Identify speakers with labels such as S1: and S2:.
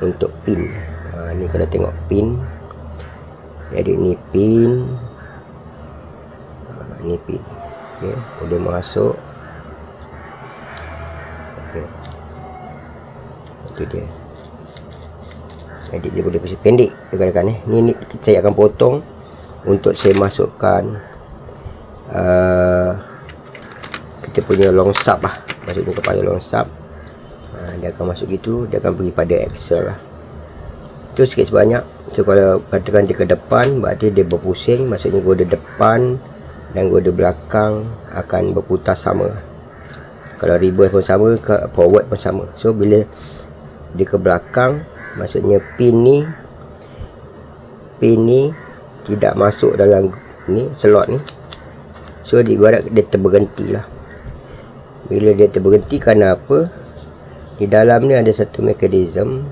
S1: untuk pin. Ni kalau tengok pin, jadi ni pin, ni pin. Okey, boleh masuk. Okey, itu dia. Jadi dia boleh bersih pendek rekan-rekan. Ni saya akan potong untuk saya masukkan kita punya long sub lah, maksudnya kepada long sub. Dia akan masuk gitu, dia akan pergi pada axle lah. Itu sikit sebanyak. So kalau katakan dia ke depan, berarti dia berpusing, maksudnya roda depan dan roda belakang akan berputar sama. Kalau reverse pun sama, forward pun sama. So bila dia ke belakang, maksudnya pin ni tidak masuk dalam ni slot ni. So diibarat dia terberhenti lah. Bila dia terberhenti, kerana apa? Di dalam ni ada satu mekanisme